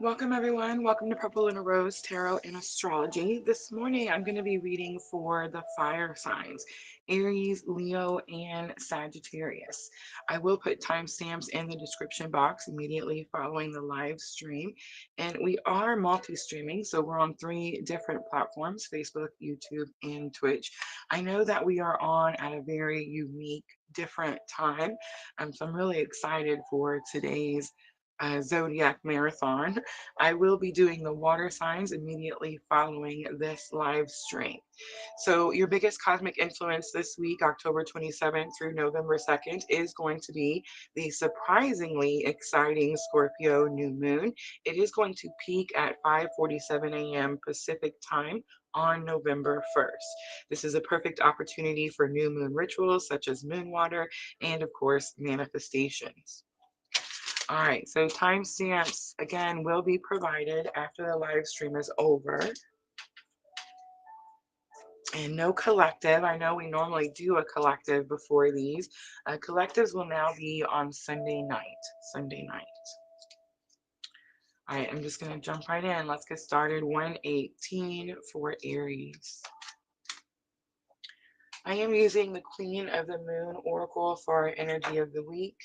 Welcome, everyone. Welcome to Purplelunarose Tarot and Astrology. This morning, I'm going to be reading for the fire signs Aries, Leo, and Sagittarius. I will put timestamps in the description box immediately following the live stream. And we are multi streaming, so we're on 3 different platforms: Facebook, YouTube, and Twitch. I know that we are on at a very unique, different time. So I'm really excited for today's Zodiac Marathon. I will be doing the water signs immediately following this live stream. So, your biggest cosmic influence this week, October 27th through November 2nd, is going to be the surprisingly exciting Scorpio new moon. It is going to peak at 5:47 a.m. Pacific time on November 1st. This is a perfect opportunity for new moon rituals such as moon water and, of course, manifestations. All right, so timestamps again will be provided after the live stream is over. And no collective. I know we normally do a collective before these. Collectives will now be on Sunday night. Sunday night. All right, I'm just going to jump right in. Let's get started. 118 for Aries. I am using the Queen of the Moon Oracle for our energy of the week.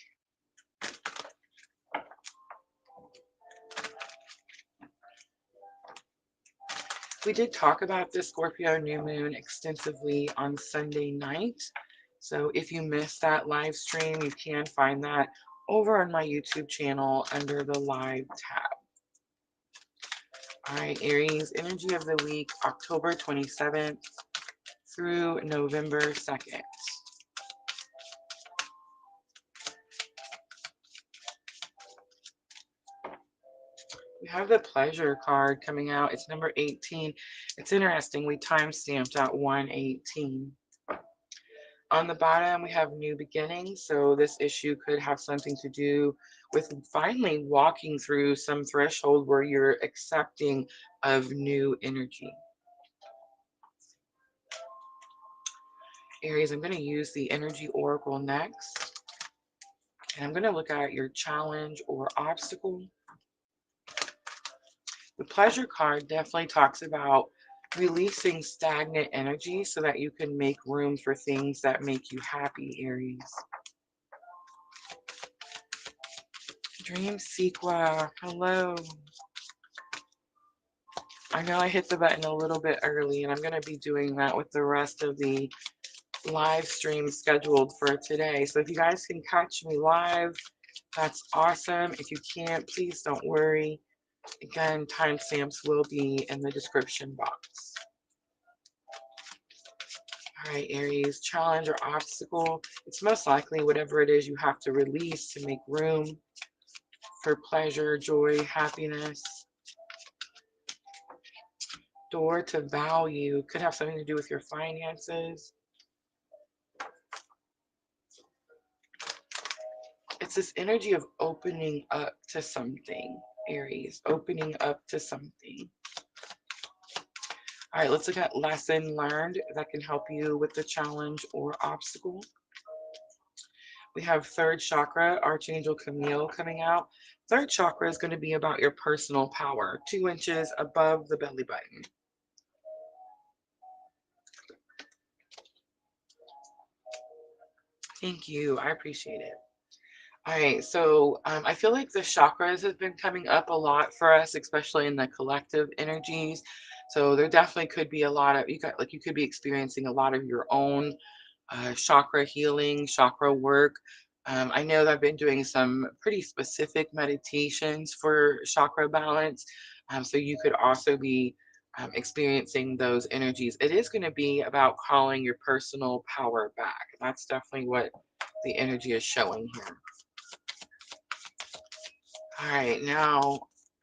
We did talk about the Scorpio new moon extensively on Sunday night. So if you missed that live stream, you can find that over on my YouTube channel under the live tab. All right, Aries, energy of the week, October 27th through November 2nd. We have the pleasure card coming out. It's number 18. It's interesting. We time stamped at 118. On the bottom, we have new beginnings. So this issue could have something to do with finally walking through some threshold where you're accepting of new energy. Aries, I'm going to use the Energy Oracle next. And I'm going to look at your challenge or obstacle. The pleasure card definitely talks about releasing stagnant energy so that you can make room for things that make you happy, Aries. Dream Sequa, hello. I know I hit the button a little bit early, and I'm going to be doing that with the rest of the live stream scheduled for today. So if you guys can catch me live, that's awesome. If you can't, please don't worry. Again, timestamps will be in the description box. All right, Aries, challenge or obstacle. It's most likely whatever it is you have to release to make room for pleasure, joy, happiness. Door to value could have something to do with your finances. It's this energy of opening up to something, Aries, opening up to something. All right, let's look at lesson learned that can help you with the challenge or obstacle. We have third chakra, Archangel Camille coming out. Third chakra is going to be about your personal power, 2 inches above the belly button. Thank you. I appreciate it. All right, so I feel like the chakras have been coming up a lot for us, especially in the collective energies. So there definitely could be a lot of you could be experiencing a lot of your own chakra healing, chakra work. I know that I've been doing some pretty specific meditations for chakra balance. So you could also be experiencing those energies. It is going to be about calling your personal power back. That's definitely what the energy is showing here. All right, now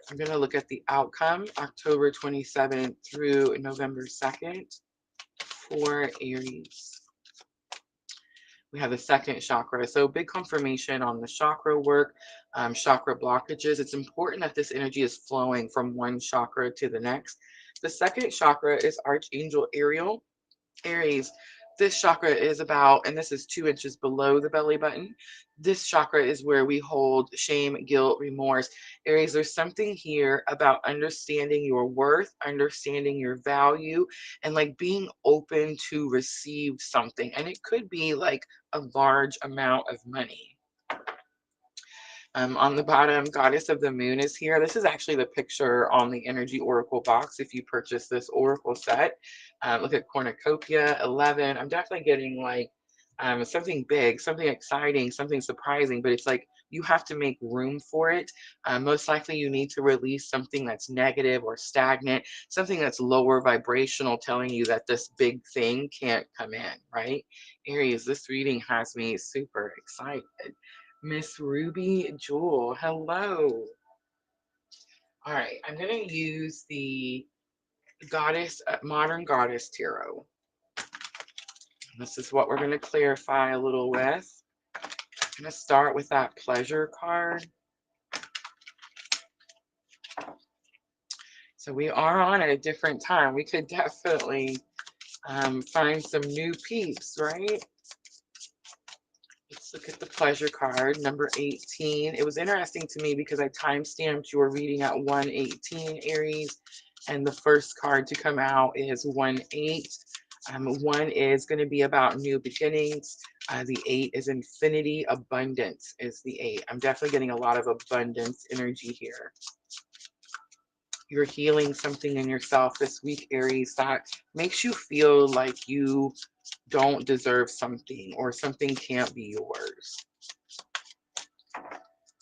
I'm going to look at the outcome, October 27th through November 2nd for Aries. We have the second chakra. So big confirmation on the chakra work, chakra blockages. It's important that this energy is flowing from one chakra to the next. The second chakra is Archangel Ariel. Aries, this chakra is about, and this is 2 inches below the belly button. This chakra is where we hold shame, guilt, remorse. Aries, there's something here about understanding your worth, understanding your value, and like being open to receive something. And it could be like a large amount of money. On the bottom, Goddess of the Moon is here. This is actually the picture on the Energy Oracle box if you purchase this Oracle set. Look at Cornucopia 11. I'm definitely getting like something big, something exciting, something surprising, but it's like you have to make room for it. Most likely you need to release something that's negative or stagnant, something that's lower vibrational, telling you that this big thing can't come in, right? Aries, this reading has me super excited. Miss Ruby Jewel, hello. All right, I'm going to use the Modern Goddess Tarot. This is what we're going to clarify a little with. I'm going to start with that pleasure card. So we are on at a different time. We could definitely find some new peeps, right? Let's look at the pleasure card, number 18. It was interesting to me because I time-stamped your reading at 118, Aries, and the first card to come out is 1-8. 1 is going to be about new beginnings. The 8 is infinity. Abundance is the 8. I'm definitely getting a lot of abundance energy here. You're healing something in yourself this week, Aries, that makes you feel like you don't deserve something or something can't be yours.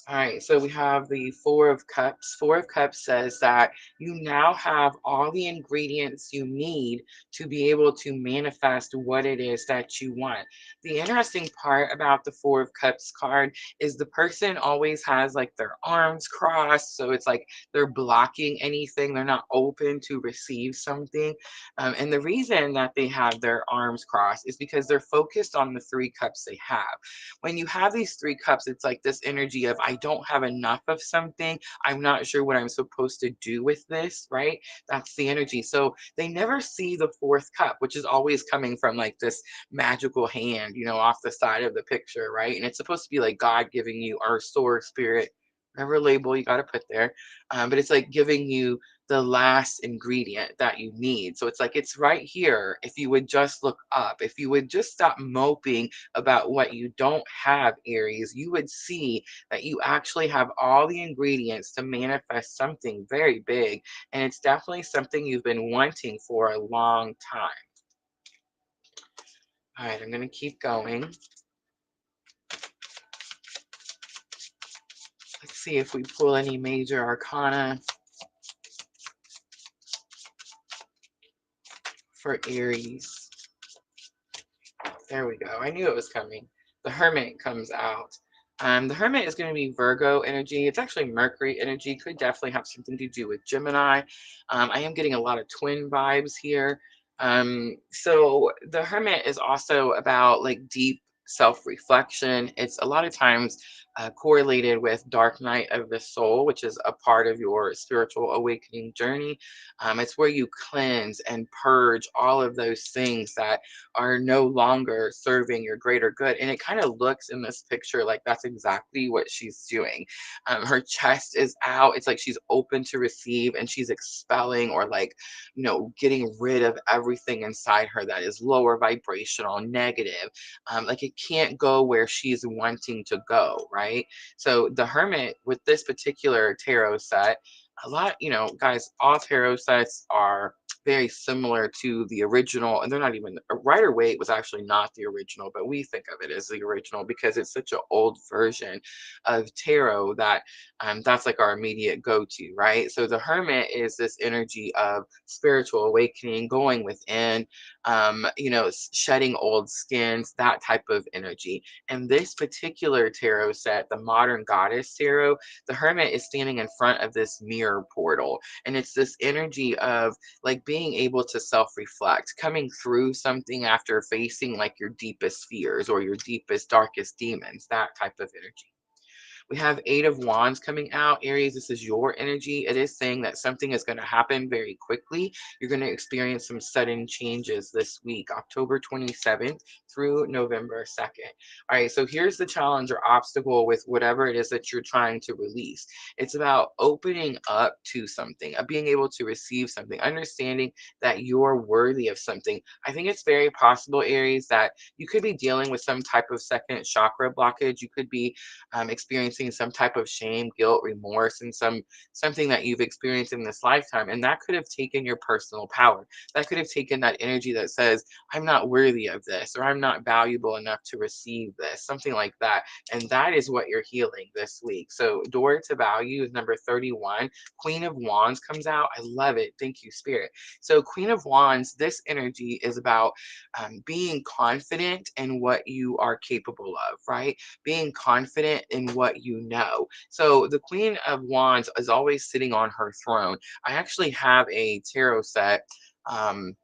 All right, so we have the Four of Cups. Four of Cups says that you now have all the ingredients you need to be able to manifest what it is that you want. The interesting part about the Four of Cups card is the person always has like their arms crossed. So it's like they're blocking anything. They're not open to receive something. And the reason that they have their arms crossed is because they're focused on the 3 cups they have. When you have these 3 cups, it's like this energy of, I don't have enough of something. I'm not sure what I'm supposed to do with this, right? That's the energy. So they never see the 4th cup, which is always coming from like this magical hand, you know, off the side of the picture, right? And it's supposed to be like God giving you, our source, spirit, whatever label you got to put there. But it's like giving you the last ingredient that you need. So it's like, it's right here. If you would just look up, if you would just stop moping about what you don't have, Aries, you would see that you actually have all the ingredients to manifest something very big. And it's definitely something you've been wanting for a long time. All right, I'm going to keep going. Let's see if we pull any major arcana for Aries. There we go. I knew it was coming. The Hermit comes out. The Hermit is going to be Virgo energy. It's actually Mercury energy. Could definitely have something to do with Gemini. I am getting a lot of twin vibes here. So the Hermit is also about like deep self-reflection. It's a lot of times correlated with dark night of the soul, which is a part of your spiritual awakening journey. It's where you cleanse and purge all of those things that are no longer serving your greater good. And it kind of looks in this picture like that's exactly what she's doing. Her chest is out. It's like she's open to receive and she's expelling or like, you know, getting rid of everything inside her that is lower vibrational, negative. Like it can't go where she's wanting to go, right? So the Hermit with this particular tarot set, a lot, you know, guys, all tarot sets are very similar to the original, and they're not even, Rider Waite was actually not the original, but we think of it as the original because it's such an old version of tarot that that's like our immediate go-to, right? So the Hermit is this energy of spiritual awakening, going within, you know, shedding old skins, that type of energy. And this particular tarot set, the Modern Goddess Tarot, the Hermit is standing in front of this mirror portal, and it's this energy of like being able to self-reflect, coming through something after facing like your deepest fears or your deepest darkest demons, that type of energy. We have Eight of Wands coming out. Aries, this is your energy. It is saying that something is going to happen very quickly. You're going to experience some sudden changes this week, October 27th through November 2nd. All right, so here's the challenge or obstacle with whatever it is that you're trying to release. It's about opening up to something, being able to receive something, understanding that you're worthy of something. I think it's very possible, Aries, that you could be dealing with some type of second chakra blockage. You could be experiencing some type of shame, guilt, remorse, and something that you've experienced in this lifetime, and that could have taken your personal power. That could have taken that energy that says, I'm not worthy of this, or I'm not valuable enough to receive this, something like that. And that is what you're healing this week. So door to value is number 31. Queen of Wands comes out. I love it. Thank you, Spirit. So Queen of Wands, this energy is about being confident in what you are capable of, right? Being confident in what you know. So the Queen of Wands is always sitting on her throne. I actually have a tarot set. Um,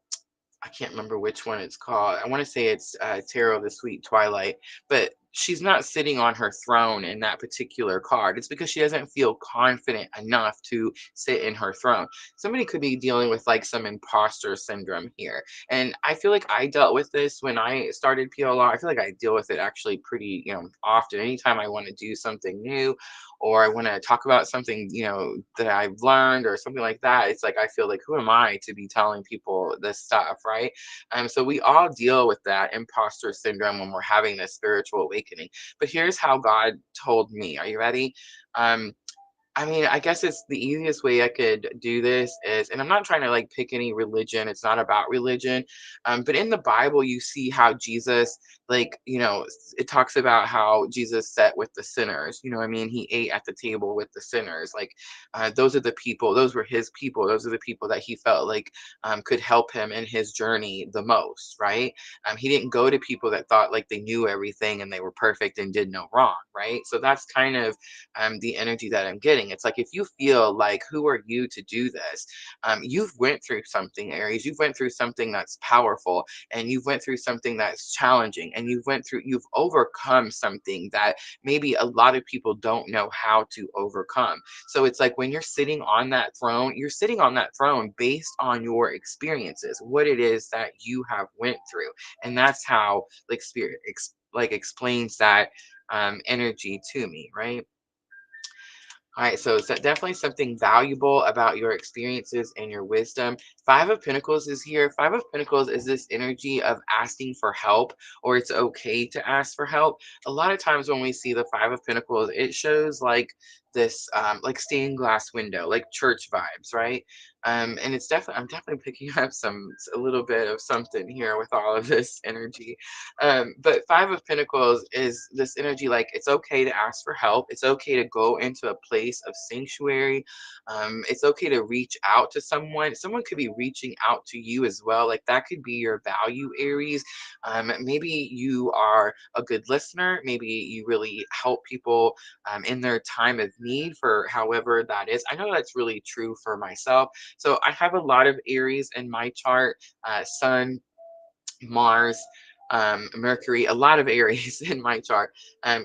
I can't remember which one it's called. I want to say it's Tarot the Sweet Twilight, but she's not sitting on her throne in that particular card. It's because she doesn't feel confident enough to sit in her throne. Somebody could be dealing with like some imposter syndrome here. And I feel like I dealt with this when I started PLR. I feel like I deal with it actually pretty, often. Anytime I want to do something new or I want to talk about something, that I've learned or something like that, it's like I feel like, who am I to be telling people this stuff, right? So we all deal with that imposter syndrome when we're having this spiritual awakening. But here's how God told me. Are you ready? Um, I mean, I guess it's the easiest way I could do this is, and I'm not trying to like pick any religion. It's not about religion. But in the Bible, you see how Jesus, like, it talks about how Jesus sat with the sinners. You know what I mean? He ate at the table with the sinners. Like, those are the people, those were his people. Those are the people that he felt like could help him in his journey the most, right? He didn't go to people that thought like they knew everything and they were perfect and did no wrong, right? So that's kind of the energy that I'm getting. It's like if you feel like, who are you to do this? You've went through something, Aries. You've went through something that's powerful, and you've went through something that's challenging, and you've overcome something that maybe a lot of people don't know how to overcome. So it's like when you're sitting on that throne, you're sitting on that throne based on your experiences, what it is that you have went through, and that's how like spirit explains that energy to me, right? All right, so it's definitely something valuable about your experiences and your wisdom. Five of Pentacles is here. Five of Pentacles is this energy of asking for help, or it's okay to ask for help. A lot of times when we see the Five of Pentacles, it shows like this, like stained glass window, like church vibes, right? And it's definitely, I'm definitely picking up a little bit of something here with all of this energy. But Five of Pentacles is this energy like it's okay to ask for help. It's okay to go into a place of sanctuary. It's okay to reach out to someone. Someone could be reaching out to you as well. Like that could be your value, Aries. Maybe you are a good listener. Maybe you really help people in their time of need for however that is. I know that's really true for myself. So I have a lot of Aries in my chart, Sun, Mars, Mercury, a lot of Aries in my chart.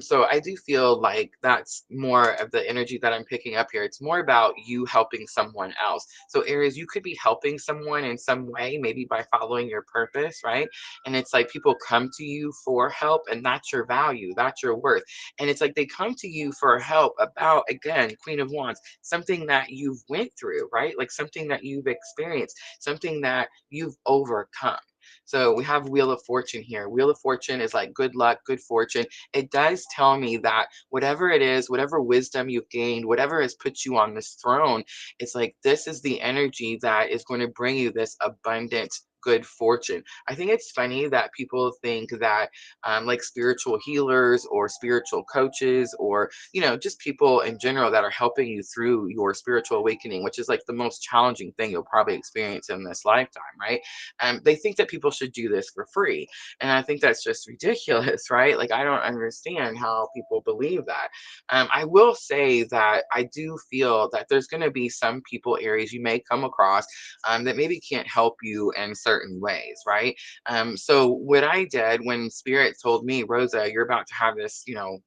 So I do feel like that's more of the energy that I'm picking up here. It's more about you helping someone else. So Aries, you could be helping someone in some way, maybe by following your purpose, right? And it's like people come to you for help, and that's your value, that's your worth. And it's like they come to you for help about, again, Queen of Wands, something that you've went through, right? Like something that you've experienced, something that you've overcome. So we have Wheel of Fortune here. Wheel of Fortune is like good luck, good fortune. It does tell me that whatever it is, whatever wisdom you've gained, whatever has put you on this throne, it's like this is the energy that is going to bring you this abundant good fortune. I think it's funny that people think that like spiritual healers or spiritual coaches or just people in general that are helping you through your spiritual awakening, which is like the most challenging thing you'll probably experience in this lifetime, right? They think that people should do this for free. And I think that's just ridiculous, right? Like, I don't understand how people believe that. I will say that I do feel that there's going to be some people, Aries, you may come across that maybe can't help you in certain ways, right? So what I did when Spirit told me, Rosa, you're about to have this,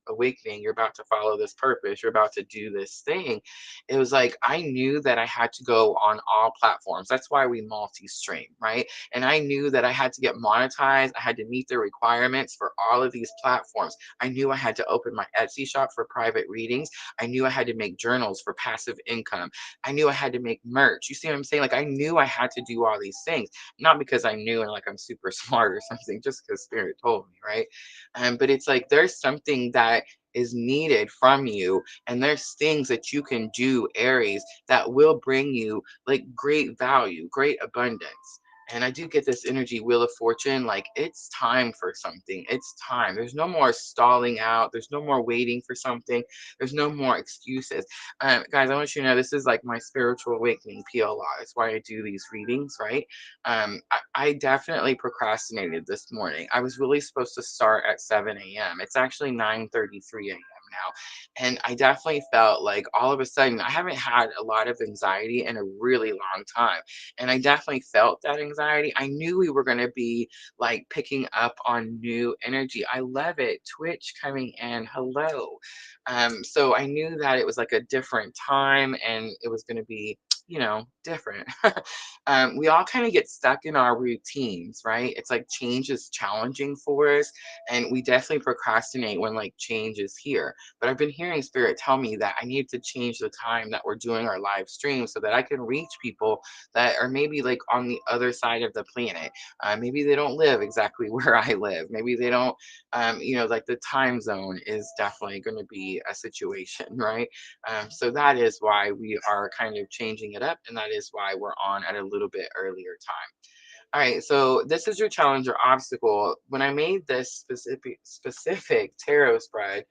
awakening, you're about to follow this purpose, you're about to do this thing. It was like I knew that I had to go on all platforms. That's why we multi-stream, right? And I knew that I had to get monetized. I had to meet the requirements for all of these platforms. I knew I had to open my Etsy shop for private readings. I knew I had to make journals for passive income. I knew I had to make merch. You see what I'm saying? Like I knew I had to do all these things, not because I knew and like I'm super smart or something, just because Spirit told me, right? But it's like there's something that is needed from you, and there's things that you can do, Aries, that will bring you like great value, great abundance. And I do get this energy, Wheel of Fortune, like it's time for something. It's time. There's no more stalling out. There's no more waiting for something. There's no more excuses. Guys, I want you to know this is like my spiritual awakening PLR. That's why I do these readings, right? I definitely procrastinated this morning. I was really supposed to start at 7 a.m. It's actually 9:33 a.m. now. And I definitely felt like all of a sudden I haven't had a lot of anxiety in a really long time. And I definitely felt that anxiety. I knew we were going to be like picking up on new energy. I love it. Twitch coming in. Hello. So I knew that it was like a different time and it was going to be, different. We all kind of get stuck in our routines, right? It's like change is challenging for us, and we definitely procrastinate when like change is here. But I've been hearing Spirit tell me that I need to change the time that we're doing our live stream so that I can reach people that are maybe like on the other side of the planet. Maybe they don't live exactly where I live. Maybe they don't, like the time zone is definitely going to be a situation, right? So that is why we are kind of changing it up, and that is why we're on at a little bit earlier time. All right, so this is your challenge or obstacle. When I made this specific tarot spread,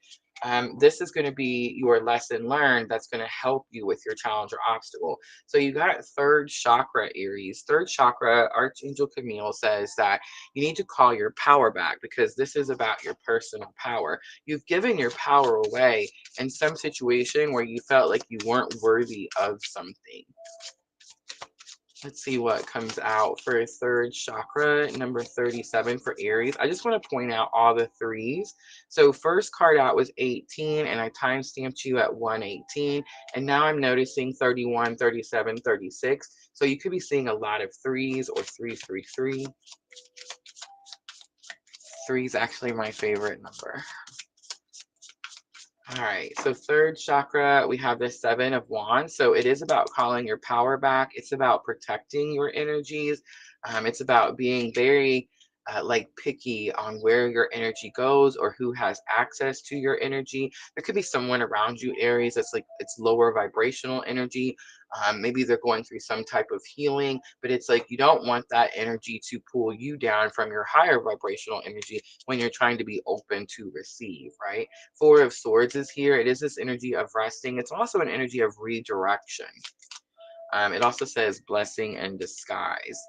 this is going to be your lesson learned that's going to help you with your challenge or obstacle. So you got third chakra, Aries. Third chakra, Archangel Camille says that you need to call your power back because this is about your personal power. You've given your power away in some situation where you felt like you weren't worthy of something. Let's see what comes out for third chakra, number 37 for Aries. I just want to point out all the threes. So first card out was 18, and I time stamped you at 118. And now I'm noticing 31, 37, 36. So you could be seeing a lot of threes or 333. Three is actually my favorite number. All right, so third chakra, we have the Seven of Wands. So it is about calling your power back. It's about protecting your energies. It's about being very like picky on where your energy goes or who has access to your energy. There could be someone around you, Aries, that's like it's lower vibrational energy. Maybe they're going through some type of healing, but it's like you don't want that energy to pull you down from your higher vibrational energy when you're trying to be open to receive, right? Four of Swords is here. It is this energy of resting. It's also an energy of redirection. It also says blessing and disguise.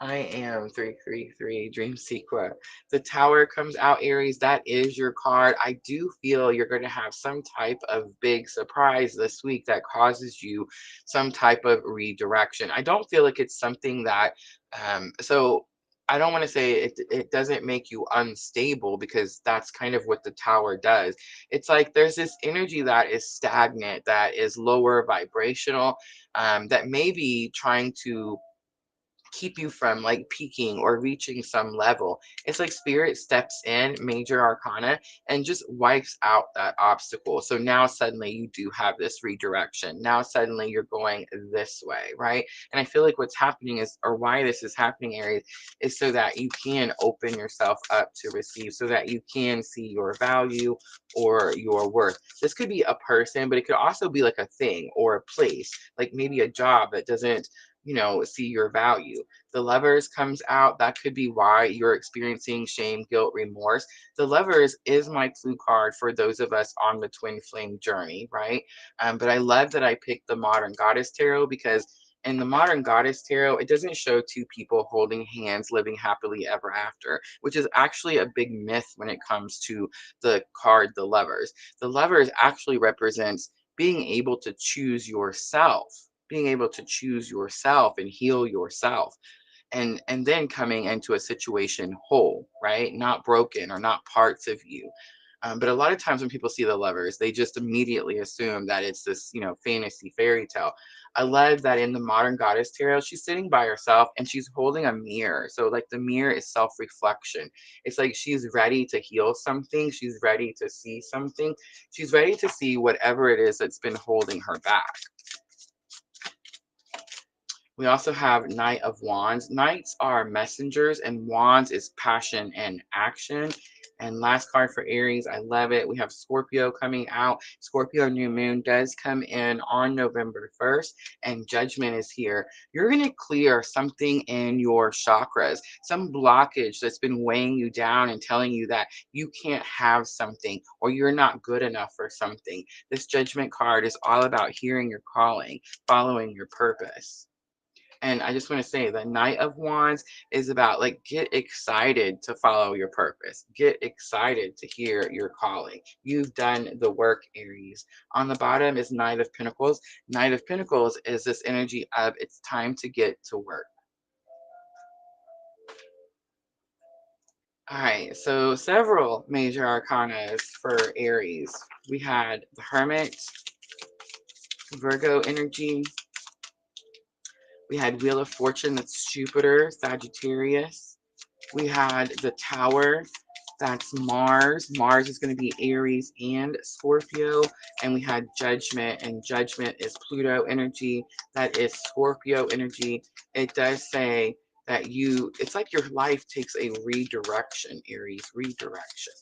I am 333 Dream Sequel. The Tower comes out, Aries. That is your card. I do feel you're going to have some type of big surprise this week that causes you some type of redirection. I don't feel like it's something that, so I don't want to say it doesn't make you unstable because that's kind of what the Tower does. It's like there's this energy that is stagnant, that is lower vibrational, that may be trying to keep you from like peaking or reaching some level. It's like Spirit steps in, major arcana, and just wipes out that obstacle. So now suddenly you do have this redirection. Now suddenly you're going this way, right? And I feel like what's happening is, or why this is happening, Aries, is so that you can open yourself up to receive, so that you can see your value or your worth. This could be a person, but it could also be like a thing or a place, like maybe a job that doesn't see your value. The Lovers comes out. That could be why you're experiencing shame, guilt, remorse. The Lovers is my clue card for those of us on the twin flame journey, right? But I love that I picked the Modern Goddess Tarot because in the Modern Goddess Tarot, it doesn't show two people holding hands living happily ever after, which is actually a big myth when it comes to the card, the Lovers. The Lovers actually represents being able to choose yourself, being able to choose yourself and heal yourself. and then coming into a situation whole, right? Not broken or not parts of you. But a lot of times when people see the lovers, they just immediately assume that it's this, fantasy fairy tale. I love that in the modern goddess tarot, she's sitting by herself and she's holding a mirror. So like the mirror is self-reflection. It's like she's ready to heal something. She's ready to see something. She's ready to see whatever it is that's been holding her back. We also have Knight of Wands. Knights are messengers, and Wands is passion and action. And last card for Aries, I love it. We have Scorpio coming out. Scorpio new moon does come in on November 1st, and Judgment is here. You're going to clear something in your chakras, some blockage that's been weighing you down and telling you that you can't have something or you're not good enough for something. This Judgment card is all about hearing your calling, following your purpose. And I just want to say the Knight of Wands is about like get excited to follow your purpose. Get excited to hear your calling. You've done the work, Aries. On the bottom is Knight of Pentacles. Knight of Pentacles is this energy of it's time to get to work. All right, so several major arcanas for Aries. We had the Hermit, Virgo energy. We had Wheel of Fortune, that's Jupiter, Sagittarius. We had the Tower, that's Mars. Mars is going to be Aries and Scorpio. And we had Judgment, and Judgment is Pluto energy. That is Scorpio energy. It does say that it's like your life takes a redirection, Aries, redirection.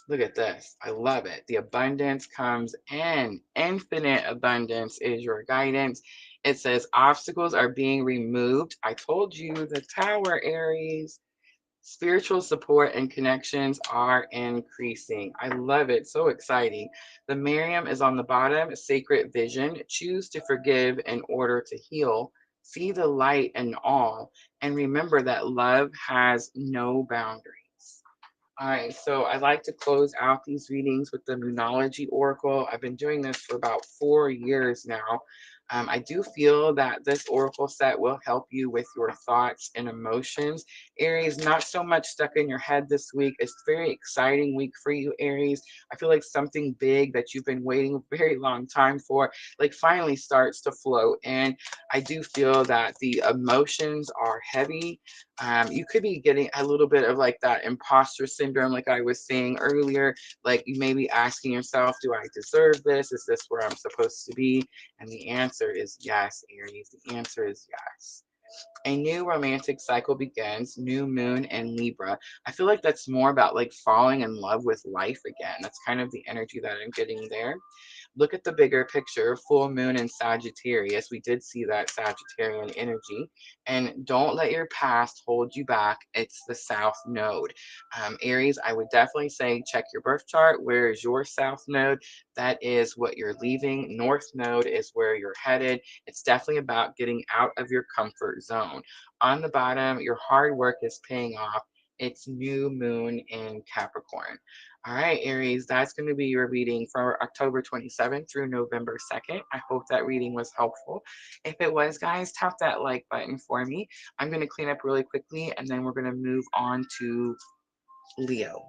Look at this. I love it. The abundance comes in. Infinite abundance is your guidance. It says obstacles are being removed. I told you the Tower, Aries. Spiritual support and connections are increasing. I love it. So exciting. The Miriam is on the bottom. Sacred vision. Choose to forgive in order to heal. See the light in all. And remember that love has no boundaries. All right, so I like to close out these readings with the Moonology Oracle. I've been doing this for about 4 years now. I do feel that this oracle set will help you with your thoughts and emotions. Aries, not so much stuck in your head this week. It's a very exciting week for you, Aries. I feel like something big that you've been waiting a very long time for, like finally starts to flow. And I do feel that the emotions are heavy. You could be getting a little bit of like that imposter syndrome, like I was saying earlier. Like you may be asking yourself, do I deserve this? Is this where I'm supposed to be? And the answer is yes, Aries. The answer is yes. A new romantic cycle begins, new moon and Libra. I feel like that's more about like falling in love with life again. That's kind of the energy that I'm getting there. Look at the bigger picture, full moon in Sagittarius. We did see that Sagittarian energy. And don't let your past hold you back. It's the South Node. Aries, I would definitely say check your birth chart. Where is your South Node? That is what you're leaving. North Node is where you're headed. It's definitely about getting out of your comfort zone. On the bottom, your hard work is paying off. It's new moon in Capricorn. All right, Aries, that's going to be your reading for October 27th through November 2nd. I hope that reading was helpful. If it was, guys, tap that like button for me. I'm going to clean up really quickly, and then we're going to move on to Leo.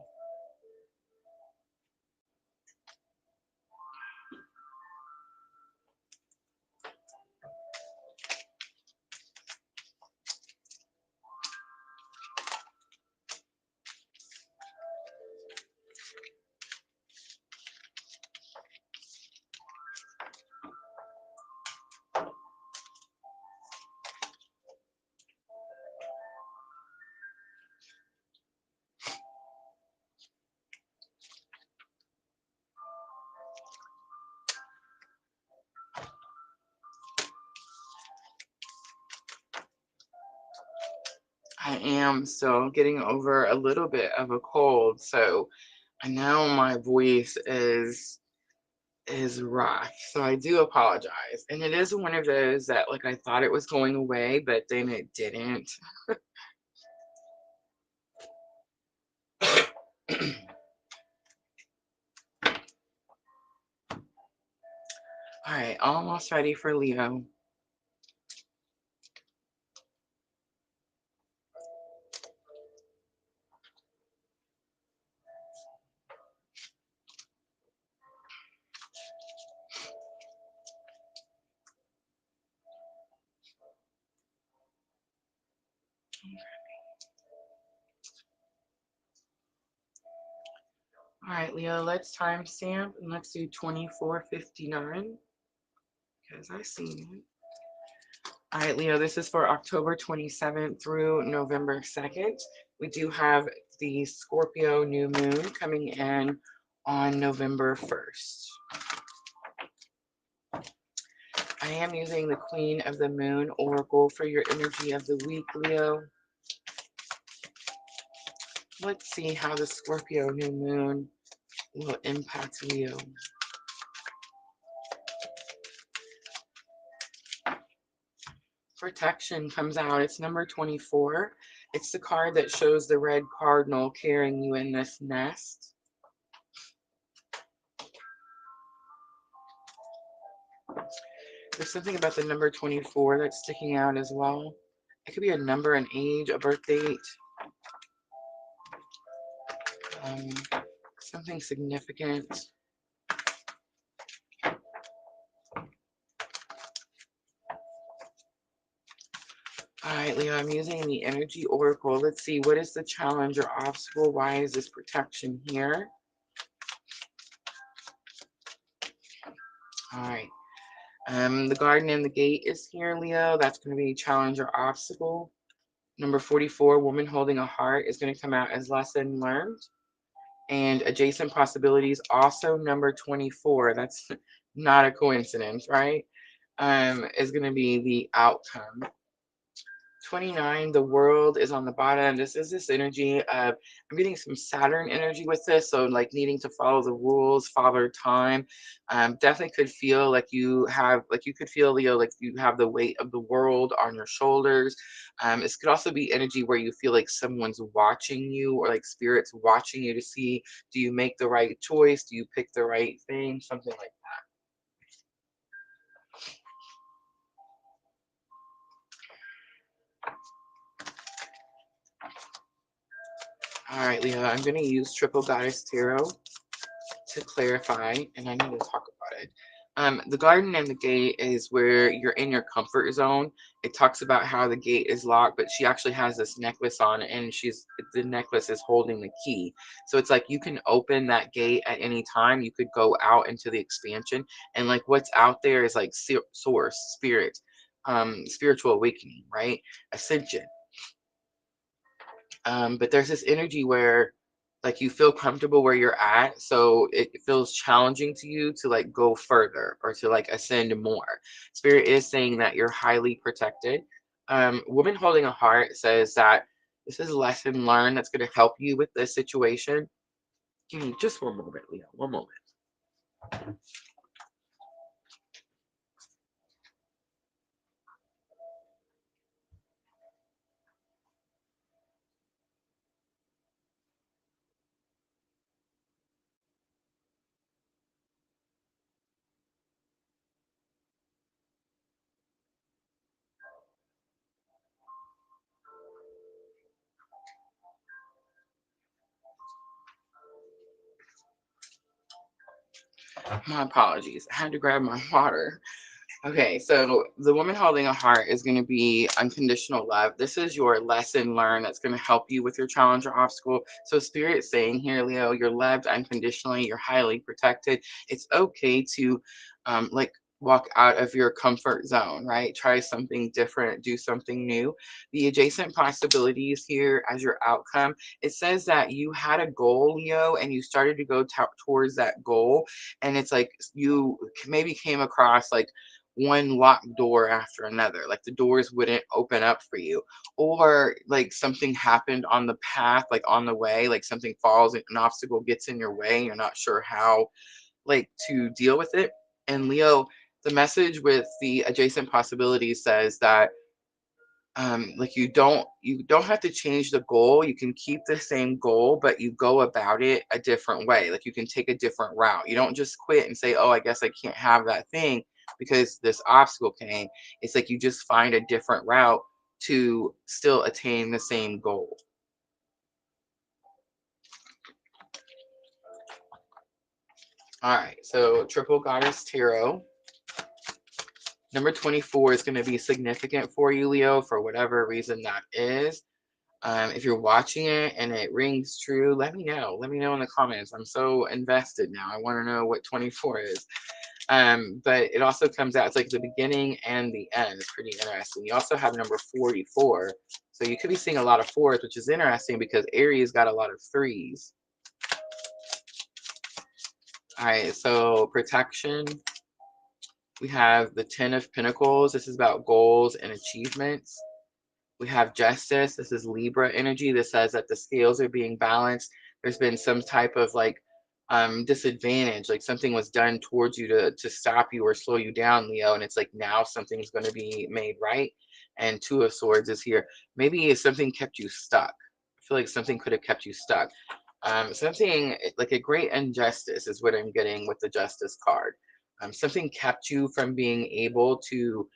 I am still getting over a little bit of a cold, so I know my voice is rough. So I do apologize. And it is one of those that like I thought it was going away, but then it didn't. All right, almost ready for Leo. All right, Leo, let's timestamp and let's do 24:59 because I seen it. All right, Leo, this is for October 27th through November 2nd. We do have the Scorpio new moon coming in on November 1st. I am using the Queen of the Moon Oracle for your energy of the week, Leo. Let's see how the Scorpio new moon will impact Leo. Protection comes out. It's number 24. It's the card that shows the red cardinal carrying you in this nest. There's something about the number 24 that's sticking out as well. It could be a number, an age, a birth date, something significant. All right, Leo, I'm using the energy oracle. Let's see, what is the challenge or obstacle? Why is this protection here? All right. The garden and the gate is here, Leo. That's going to be challenge or obstacle. Number 44, woman holding a heart, is going to come out as lesson learned. And adjacent possibilities, also number 24. That's not a coincidence, right? Is going to be the outcome. 29, the world is on the bottom. This is this energy of, I'm getting some Saturn energy with this. So like needing to follow the rules, father time. Definitely could feel like you have, like you could feel, Leo, like you have the weight of the world on your shoulders. This could also be energy where you feel like someone's watching you, or like spirits watching you to see, do you make the right choice? Do you pick the right thing? Something like that. All right, Leo, I'm going to use Triple Goddess Tarot to clarify, and I need to talk about it. The garden and the gate is where you're in your comfort zone. It talks about how the gate is locked, but she actually has this necklace on, and the necklace is holding the key. So it's like you can open that gate at any time. You could go out into the expansion, and like what's out there is like source, spirit, spiritual awakening, right? Ascension. But there's this energy where like you feel comfortable where you're at, so it feels challenging to you to like go further or to like ascend more. Spirit is saying that you're highly protected. Woman holding a heart says that this is a lesson learned that's going to help you with this situation. Give me just one moment, Leo. One moment. My apologies. I had to grab my water. Okay, so the woman holding a heart is going to be unconditional love. This is your lesson learned that's going to help you with your challenge or obstacle. So Spirit saying here, Leo, you're loved unconditionally. You're highly protected. It's okay to like walk out of your comfort zone, right? Try something different, do something new. The adjacent possibilities here as your outcome, it says that you had a goal, Leo, and you started to go towards that goal. And it's like you maybe came across like one locked door after another, like the doors wouldn't open up for you, or like something happened on the path, like on the way, like something falls, an obstacle gets in your way, and you're not sure how like to deal with it. And Leo, the message with the adjacent possibilities says that like you don't have to change the goal. You can keep the same goal, but you go about it a different way. Like you can take a different route. You don't just quit and say, oh, I guess I can't have that thing because this obstacle came. It's like you just find a different route to still attain the same goal. All right, so Triple Goddess Tarot. Number 24 is going to be significant for you, Leo, for whatever reason that is. If you're watching it and it rings true, let me know. Let me know in the comments. I'm so invested now. I want to know what 24 is. But it also comes out, it's like the beginning and the end. It's pretty interesting. You also have number 44. So you could be seeing a lot of fours, which is interesting because Aries got a lot of threes. All right, so protection. We have the 10 of Pentacles. This is about goals and achievements. We have justice. This is Libra energy. This says that the scales are being balanced. There's been some type of like disadvantage, like something was done towards you to stop you or slow you down, Leo. And it's like now something's going to be made right. And Two of Swords is here. Maybe something kept you stuck. I feel like something could have kept you stuck. Something like a great injustice is what I'm getting with the Justice card. Something kept you from being able to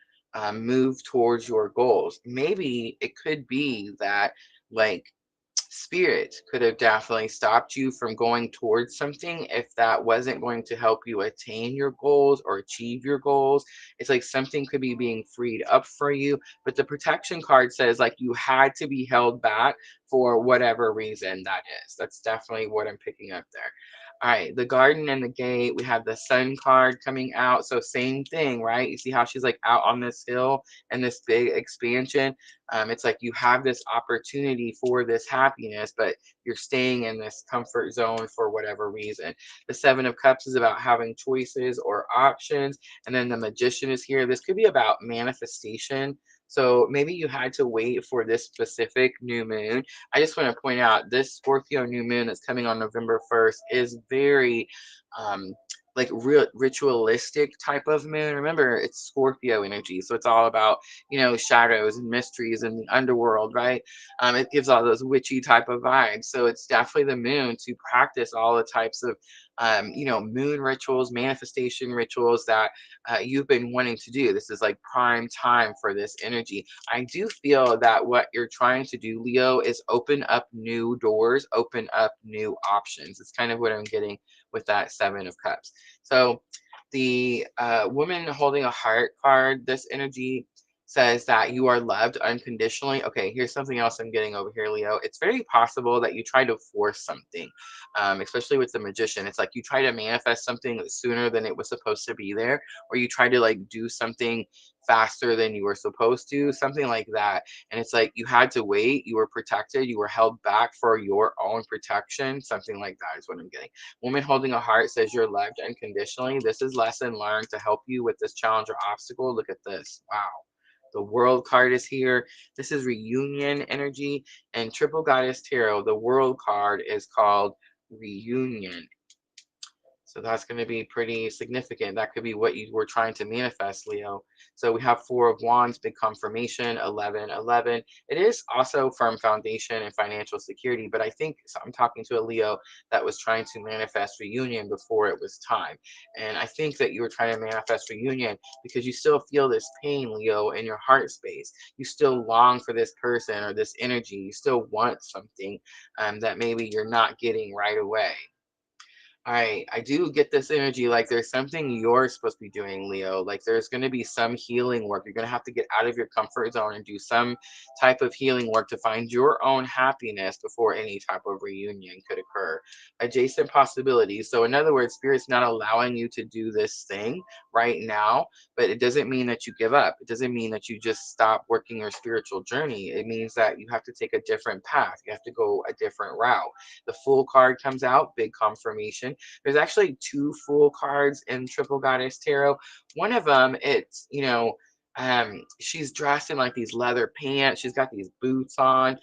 move towards your goals. Maybe it could be that, like, spirit could have definitely stopped you from going towards something if that wasn't going to help you attain your goals or achieve your goals. It's like something could be being freed up for you, but the protection card says like you had to be held back for whatever reason that is. That's definitely what I'm picking up there. All right, the garden and the gate. We have the sun card coming out. So same thing, right? You see how she's like out on this hill and this big expansion. It's like you have this opportunity for this happiness, but you're staying in this comfort zone for whatever reason. The Seven of Cups is about having choices or options. And then the Magician is here. This could be about manifestation. So maybe you had to wait for this specific new moon. I just want to point out this Scorpio new moon that's coming on November 1st is very um, like real ritualistic type of moon. Remember, it's Scorpio energy. So it's all about, shadows and mysteries in the underworld, right? It gives all those witchy type of vibes. So it's definitely the moon to practice all the types of, moon rituals, manifestation rituals that you've been wanting to do. This is like prime time for this energy. I do feel that what you're trying to do, Leo, is open up new doors, open up new options. It's kind of what I'm getting with that Seven of Cups. So the woman holding a heart card, this energy says that you are loved unconditionally. Okay, here's something else I'm getting over here, Leo. It's very possible that you try to force something, especially with the Magician. It's like you try to manifest something sooner than it was supposed to be there, or you try to like do something faster than you were supposed to, something like that. And it's like you had to wait, you were protected, you were held back for your own protection, something like that is what I'm getting. Woman holding a heart says you're loved unconditionally. This is lesson learned to help you with this challenge or obstacle. Look at this. Wow. The World card is here. This is reunion energy. And Triple Goddess Tarot, the World card is called reunion. So that's going to be pretty significant. That could be what you were trying to manifest, Leo. So we have Four of Wands, big confirmation, 11, 11. It is also firm foundation and financial security, but I think so I'm talking to a Leo that was trying to manifest reunion before it was time. And I think that you were trying to manifest reunion because you still feel this pain, Leo, in your heart space. You still long for this person or this energy. You still want something that maybe you're not getting right away. I do get this energy like there's something you're supposed to be doing, Leo. Like there's going to be some healing work. You're going to have to get out of your comfort zone and do some type of healing work to find your own happiness before any type of reunion could occur. Adjacent possibilities. So, in other words, Spirit's not allowing you to do this thing right now, but it doesn't mean that you give up. It doesn't mean that you just stop working your spiritual journey. It means that you have to take a different path. You have to go a different route. The Fool card comes out, big confirmation. There's actually two Fool cards in Triple Goddess Tarot. One of them, it's, she's dressed in like these leather pants. She's got these boots on.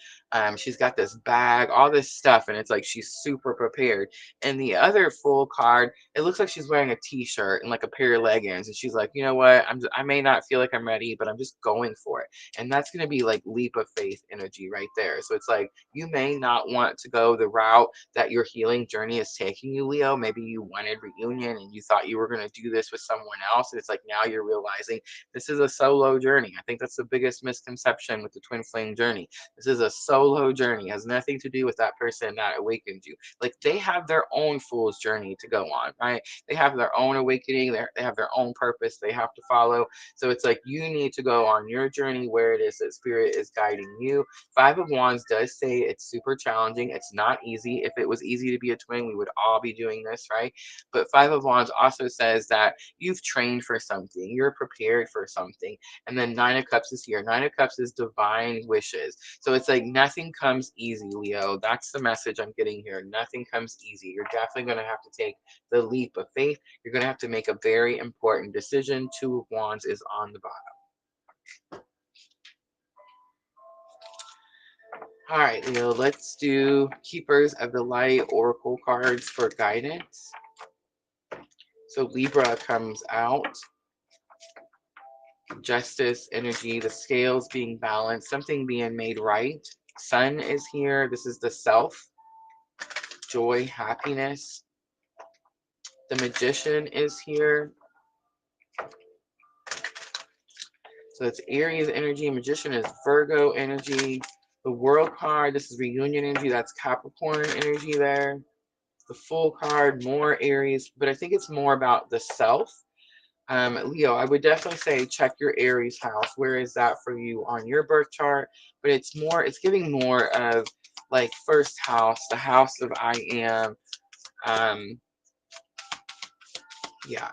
She's got this bag, all this stuff, and it's like she's super prepared. And the other Fool card, it looks like she's wearing a t-shirt and like a pair of leggings, and she's like, you know what? I may not feel like I'm ready, but I'm just going for it. And that's gonna be like leap of faith energy right there. So it's like you may not want to go the route that your healing journey is taking you, Leo. Maybe you wanted reunion and you thought you were going to do this with someone else. And it's like now you're realizing this is a solo journey. I think that's the biggest misconception with the twin flame journey. This is a solo journey. It has nothing to do with that person that awakened you. Like they have their own fool's journey to go on, right? They have their own awakening. They have their own purpose they have to follow. So it's like you need to go on your journey where it is that spirit is guiding you. Five of Wands does say it's super challenging. It's not easy. If it was easy to be a twin, we would all be doing this, right? But Five of Wands also says that you've trained for something, you're prepared for something. And then Nine of Cups is here. Nine of Cups is divine wishes. So it's like nothing comes easy, Leo. That's the message I'm getting here. Nothing comes easy. You're definitely going to have to take the leap of faith. You're going to have to make a very important decision. Two of Wands is on the bottom. All right, Leo, let's do Keepers of the Light Oracle cards for guidance. So Libra comes out. Justice, energy, the scales being balanced, something being made right. Sun is here. This is the self. Joy, happiness. The Magician is here. So it's Aries energy. Magician is Virgo energy. The World card, this is reunion energy. That's Capricorn energy there. The Full card, more Aries, but I think it's more about the self. Leo, I would definitely say check your Aries house. Where is that for you on your birth chart? But it's giving more of like first house, the house of I am. Yeah.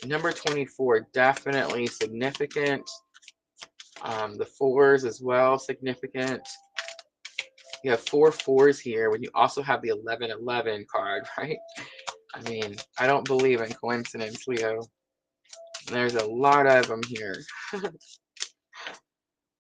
Number 24, definitely significant. The fours as well, significant. You have four fours here when you also have the 1111 card, right? I mean, I don't believe in coincidence, Leo. There's a lot of them here.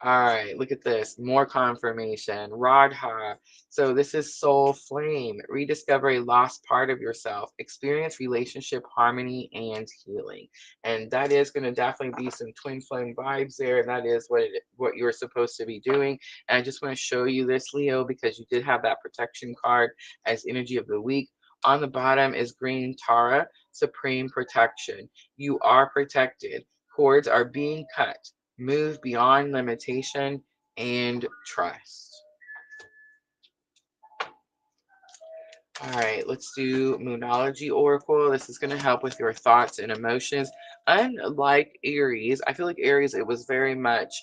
All right, look at this. More confirmation. Radha. So this is soul flame. Rediscover a lost part of yourself. Experience relationship harmony and healing. And that is going to definitely be some twin flame vibes there. That is what you're supposed to be doing. And I just want to show you this, Leo, because you did have that protection card as energy of the week. On the bottom is green Tara, supreme protection. You are protected. Cords are being cut. Move beyond limitation and trust. All right, let's do Moonology Oracle. This is going to help with your thoughts and emotions. Unlike Aries, I feel like Aries, it was very much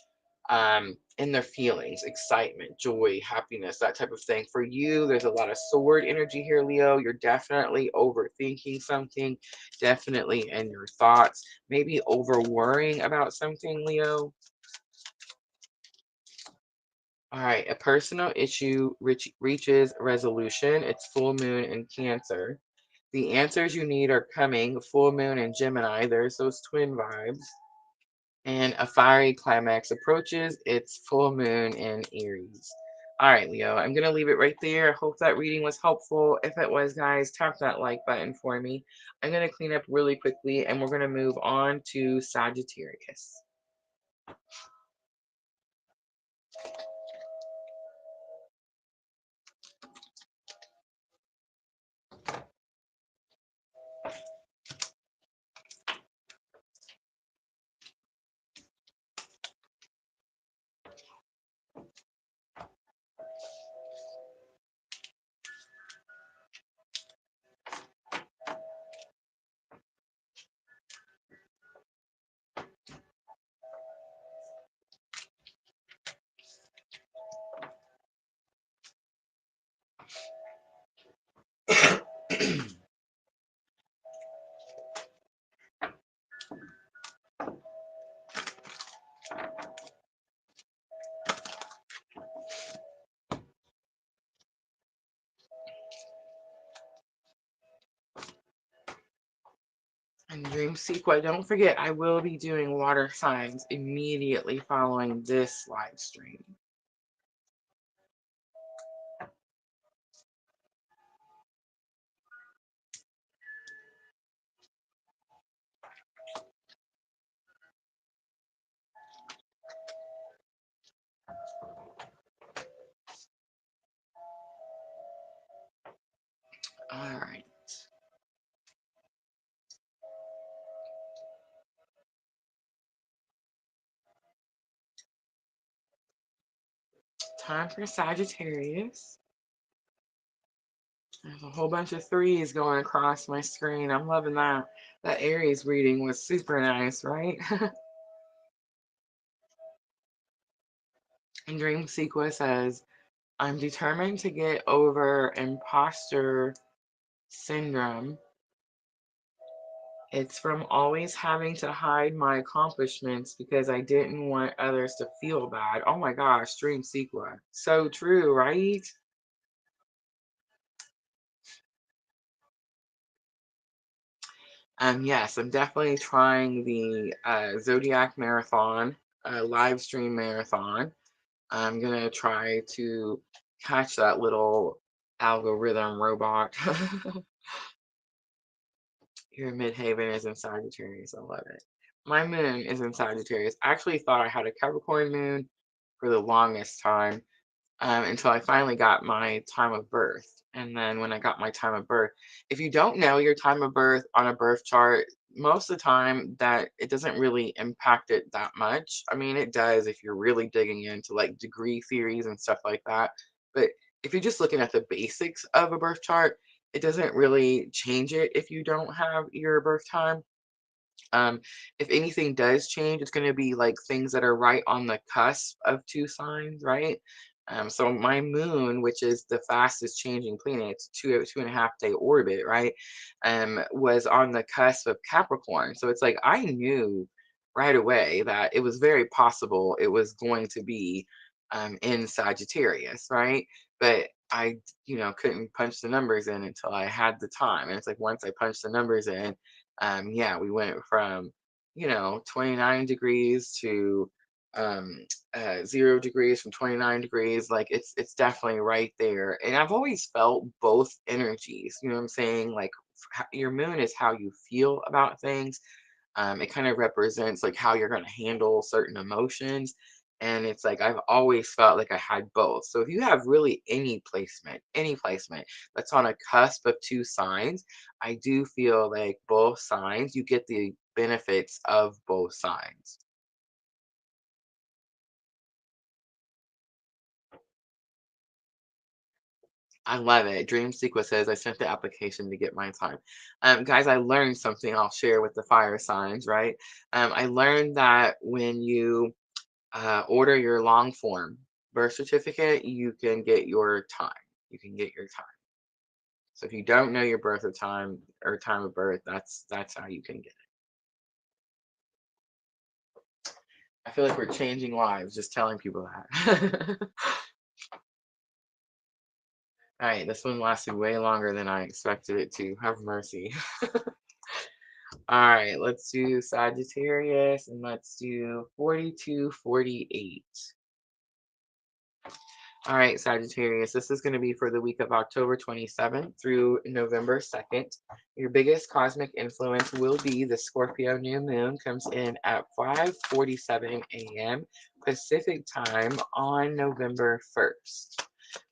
in their feelings, excitement, joy, happiness, that type of thing. For you, there's a lot of sword energy here, Leo. You're definitely overthinking something, definitely in your thoughts, maybe over worrying about something, Leo. All right, a personal issue reaches resolution. It's full moon in Cancer. The answers you need are coming. Full moon in Gemini. There's those twin vibes. And a fiery climax approaches. It's full moon in Aries. All right, Leo, I'm going to leave it right there. I hope that reading was helpful. If it was, guys, tap that like button for me. I'm going to clean up really quickly, and we're going to move on to Sagittarius. And Dream Sequel, don't forget, I will be doing water signs immediately following this live stream. All right. Time for Sagittarius. There's a whole bunch of threes going across my screen. I'm loving that. That Aries reading was super nice, right? And Dream Sequence says, I'm determined to get over imposter syndrome. It's from always having to hide my accomplishments because I didn't want others to feel bad. Oh my gosh, Dream Sequence. So true, right? Yes, I'm definitely trying the Zodiac Marathon, live stream marathon. I'm gonna try to catch that little algorithm robot. Your midhaven is in Sagittarius. I love it. My moon is in Sagittarius. I actually thought I had a Capricorn moon for the longest time, until I finally got my time of birth. And then when I got my time of birth, if you don't know your time of birth on a birth chart, most of the time that it doesn't really impact it that much. I mean, it does if you're really digging into like degree theories and stuff like that. But if you're just looking at the basics of a birth chart, it doesn't really change it if you don't have your birth time. Um, if anything does change, it's going to be like things that are right on the cusp of two signs, right? So my moon, which is the fastest changing planet, it's 2.5 day orbit, right? Was on the cusp of Capricorn. So it's like I knew right away that it was very possible it was going to be in Sagittarius, right? But I, couldn't punch the numbers in until I had the time. And it's like once I punched the numbers in, yeah, we went from 29 degrees to 0 degrees, from 29 degrees. Like it's definitely right there. And I've always felt both energies, you know what I'm saying? Like your moon is how you feel about things. It kind of represents like how you're going to handle certain emotions. And it's like I've always felt like I had both. So if you have really any placement that's on a cusp of two signs, I do feel like both signs, you get the benefits of both signs. I love it. Dream Sequence says I sent the application to get my time. Guys, I learned something I'll share with the fire signs, right? I learned that when you order your long form birth certificate, you can get your time. You can get your time. So if you don't know your birth or time of birth, that's how you can get it. I feel like we're changing lives just telling people that. All right, this one lasted way longer than I expected it to. Have mercy. All right, let's do Sagittarius and let's do 4248. All right, Sagittarius, this is going to be for the week of October 27th through November 2nd. Your biggest cosmic influence will be the Scorpio new moon, comes in at 5:47 a.m. Pacific time on November 1st.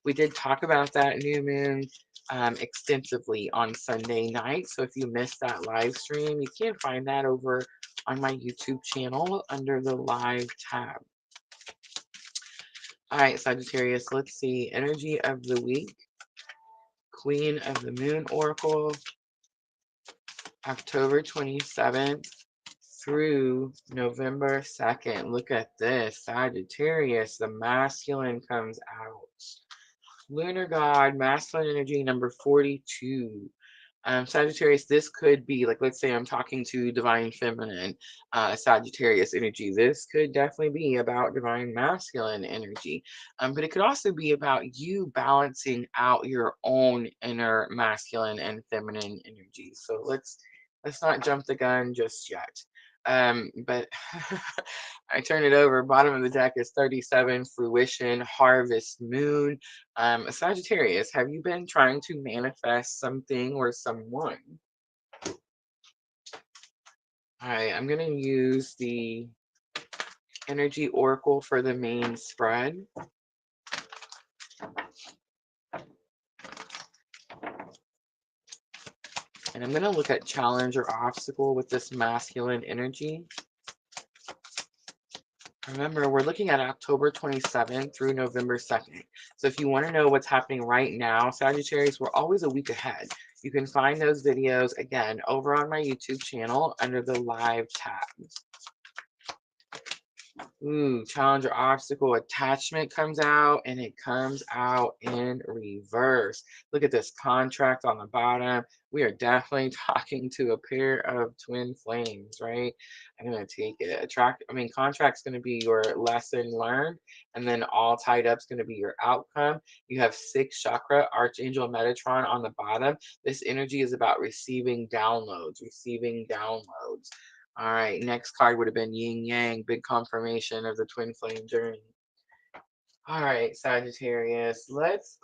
We did talk about that new moon extensively on Sunday night. So if you missed that live stream, you can find that over on my YouTube channel under the live tab. All right, Sagittarius, let's see. Energy of the week. Queen of the Moon Oracle, October 27th through November 2nd. Look at this. Sagittarius, the masculine comes out. Lunar God, masculine energy number 42. Sagittarius, this could be like, let's say I'm talking to divine feminine, Sagittarius energy. This could definitely be about divine masculine energy. But it could also be about you balancing out your own inner masculine and feminine energy. So let's not jump the gun just yet. But I turn it over. Bottom of the deck is 37, fruition, harvest, moon. Sagittarius, have you been trying to manifest something or someone? All right, I'm going to use the energy oracle for the main spread. And I'm going to look at challenge or obstacle with this masculine energy. Remember, we're looking at October 27th through November 2nd. So if you want to know what's happening right now, Sagittarius, we're always a week ahead. You can find those videos again over on my YouTube channel under the live tab. Ooh, challenge or obstacle attachment comes out, and it comes out in reverse. Look at this contract on the bottom. We are definitely talking to a pair of twin flames, right? I'm gonna take it. Contract's gonna be your lesson learned, and then all tied up's gonna be your outcome. You have sixth chakra, Archangel Metatron on the bottom. This energy is about receiving downloads, receiving downloads. All right, next card would have been Yin Yang, big confirmation of the twin flame journey. All right, Sagittarius, let's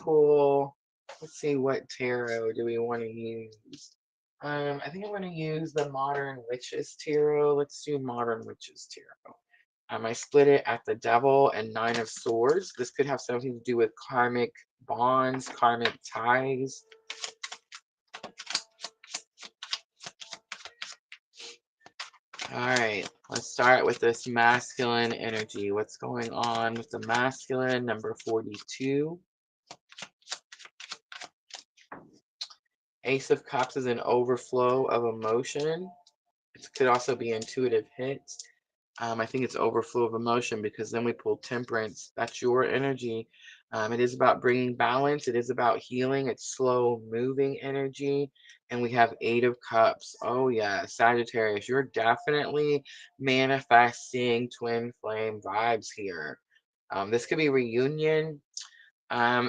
see, what tarot do we want to use? I think I'm going to use the Modern Witches Tarot. Let's do Modern Witches Tarot. I split it at the Devil and Nine of Swords. This could have something to do with karmic bonds, karmic ties. All right, let's start with this masculine energy. What's going on with the masculine, number 42? Ace of Cups is an overflow of emotion. It could also be intuitive hits. I think it's overflow of emotion because then we pull temperance. That's your energy. It is about bringing balance. It is about healing. It's slow moving energy. And we have Eight of Cups. Oh, yeah. Sagittarius, you're definitely manifesting twin flame vibes here. This could be reunion.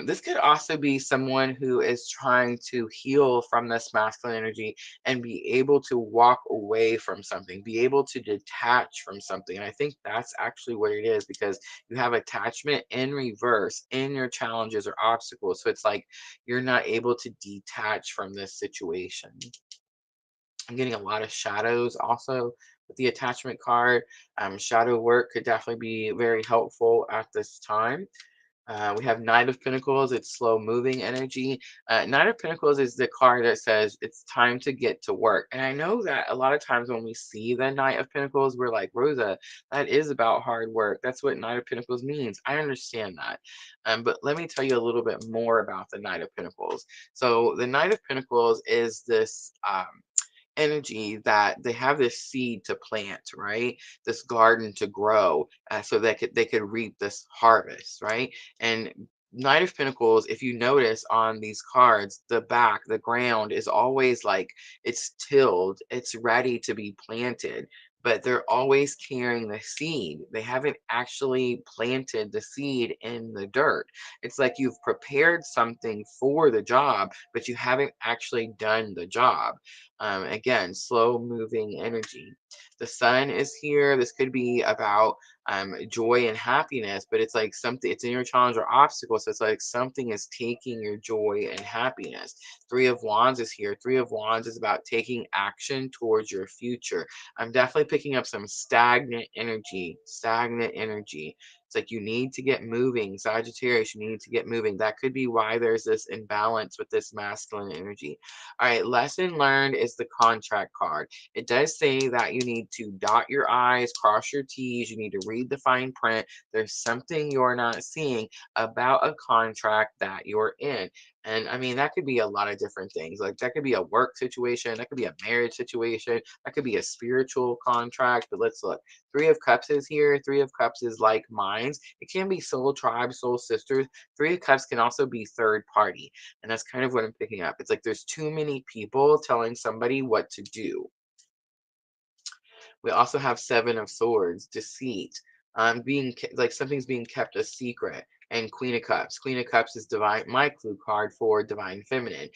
This could also be someone who is trying to heal from this masculine energy and be able to walk away from something, be able to detach from something. And I think that's actually what it is because you have attachment in reverse in your challenges or obstacles. So it's like you're not able to detach from this situation. I'm getting a lot of shadows also with the attachment card. Shadow work could definitely be very helpful at this time. We have Knight of Pentacles. It's slow moving energy. Knight of Pentacles is the card that says it's time to get to work. And I know that a lot of times when we see the Knight of Pentacles, we're like, Rosa, that is about hard work. That's what Knight of Pentacles means. I understand that. But let me tell you a little bit more about the Knight of Pentacles. So the Knight of Pentacles is this energy that they have this seed to plant, right? This garden to grow, so they could reap this harvest, right? And Knight of Pentacles, if you notice on these cards, the back, the ground is always like it's tilled, it's ready to be planted, but they're always carrying the seed. They haven't actually planted the seed in the dirt. It's like you've prepared something for the job, but you haven't actually done the job. Again, slow moving energy. The sun is here. This could be about joy and happiness, but it's like something, it's in your challenge or obstacle. So it's like something is taking your joy and happiness. Three of Wands is here. Three of Wands is about taking action towards your future. I'm definitely picking up some stagnant energy, stagnant energy. It's like you need to get moving. Sagittarius, you need to get moving. That could be why there's this imbalance with this masculine energy. All right, lesson learned is the contract card. It does say that you need to dot your I's, cross your T's, you need to read the fine print. There's something you're not seeing about a contract that you're in. And I mean, that could be a lot of different things. Like that could be a work situation, that could be a marriage situation, that could be a spiritual contract. But let's look. Three of Cups is here. Three of Cups is like minds. It can be soul tribe, soul sisters. Three of Cups can also be third party. And that's kind of what I'm picking up. It's like there's too many people telling somebody what to do. We also have Seven of Swords, deceit, like something's being kept a secret. And Queen of Cups. Queen of Cups is divine, my clue card for divine feminine.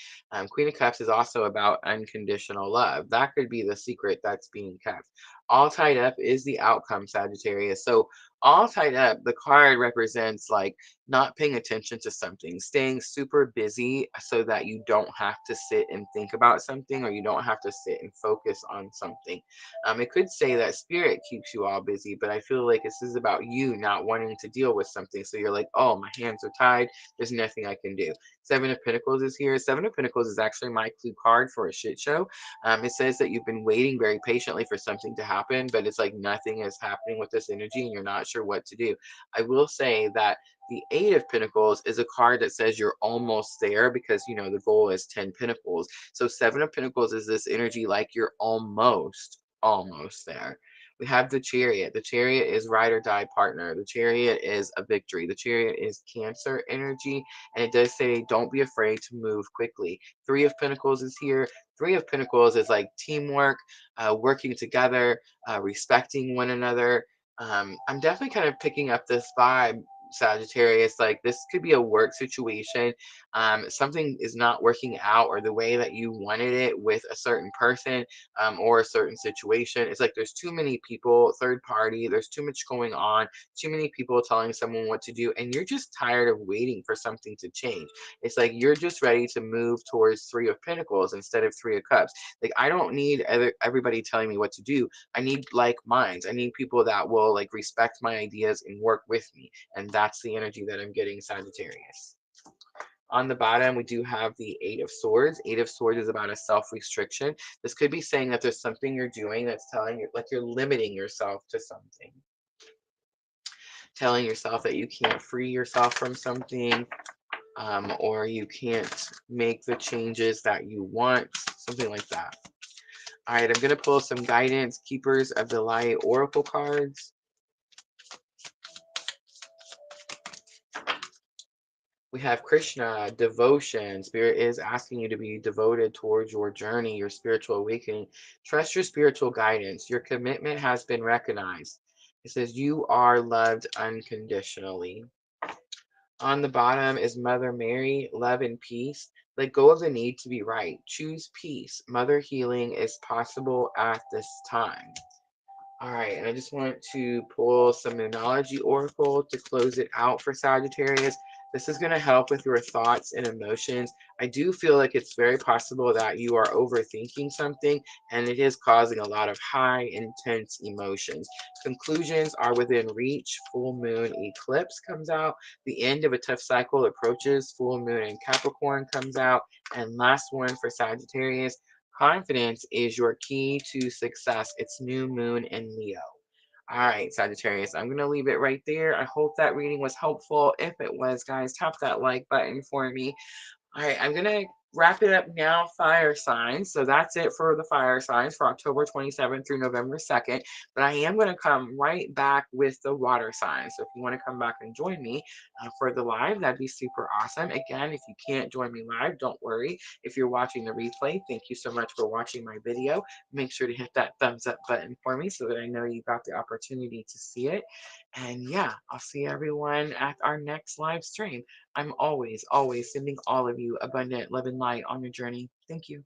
Queen of Cups is also about unconditional love. That could be the secret that's being kept. All tied up is the outcome, Sagittarius. So all tied up, the card represents like not paying attention to something, staying super busy so that you don't have to sit and think about something or you don't have to sit and focus on something. It could say that spirit keeps you all busy, but I feel like this is about you not wanting to deal with something. So you're like, oh, my hands are tied. There's nothing I can do. Seven of Pentacles is here. Seven of Pentacles is actually my clue card for a shit show. It says that you've been waiting very patiently for something to happen, but it's like nothing is happening with this energy and you're not not sure what to do. I will say that the Eight of Pentacles is a card that says you're almost there because, you know, the goal is 10 Pentacles. So Seven of Pentacles is this energy like you're almost there. We have the Chariot. The Chariot is ride or die partner. The Chariot is a victory. The Chariot is Cancer energy. And it does say, don't be afraid to move quickly. Three of Pentacles is here. Three of Pentacles is like teamwork, working together, respecting one another. I'm definitely kind of picking up this vibe, Sagittarius. Like this could be a work situation. Something is not working out or the way that you wanted it with a certain person, or a certain situation. It's like there's too many people, third party, there's too much going on, too many people telling someone what to do, and you're just tired of waiting for something to change. It's like you're just ready to move towards Three of Pentacles instead of Three of Cups. Like I don't need everybody telling me what to do. I need like minds. I need people that will like respect my ideas and work with me. And that's the energy that I'm getting, Sagittarius. On the bottom, we do have the Eight of Swords. Eight of Swords is about a self-restriction. This could be saying that there's something you're doing that's telling you, like you're limiting yourself to something. Telling yourself that you can't free yourself from something, or you can't make the changes that you want, something like that. All right, I'm going to pull some guidance, Keepers of the Light Oracle cards. We have Krishna, devotion. Spirit is asking you to be devoted towards your journey, your spiritual awakening. Trust your spiritual guidance. Your commitment has been recognized. It says you are loved unconditionally. On the bottom is Mother Mary, love and peace. Let go of the need to be right. Choose peace. Mother healing is possible at this time. All right, and I just want to pull some Numerology Oracle to close it out for Sagittarius. This is going to help with your thoughts and emotions. I do feel like it's very possible that you are overthinking something and it is causing a lot of high, intense emotions. Conclusions are within reach. Full moon eclipse comes out. The end of a tough cycle approaches. Full moon in Capricorn comes out. And last one for Sagittarius. Confidence is your key to success. It's new moon in Leo. All right, Sagittarius, I'm going to leave it right there. I hope that reading was helpful. If it was, guys, tap that like button for me. All right, I'm going to wrap it up now, fire signs. So that's it for the fire signs for October 27th through November 2nd. But I am going to come right back with the water signs. So if you want to come back and join me for the live, that'd be super awesome. Again, if you can't join me live, don't worry. If you're watching the replay, thank you so much for watching my video. Make sure to hit that thumbs up button for me so that I know you got the opportunity to see it. And yeah, I'll see everyone at our next live stream. I'm always sending all of you abundant love and light on your journey. Thank you.